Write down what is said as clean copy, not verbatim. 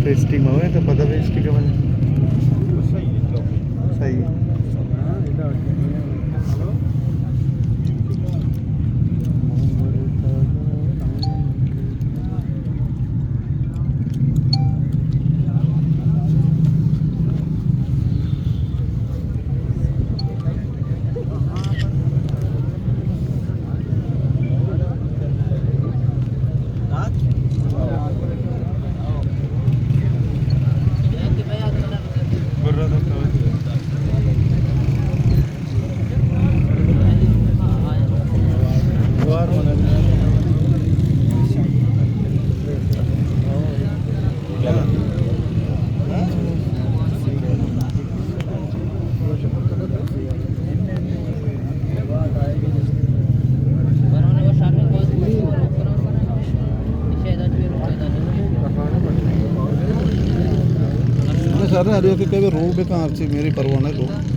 फेस्टिंग में तो पता फेस्टिंग का बने सही है। सारे हरियो के कई रोग बेकार से मेरी परवाना को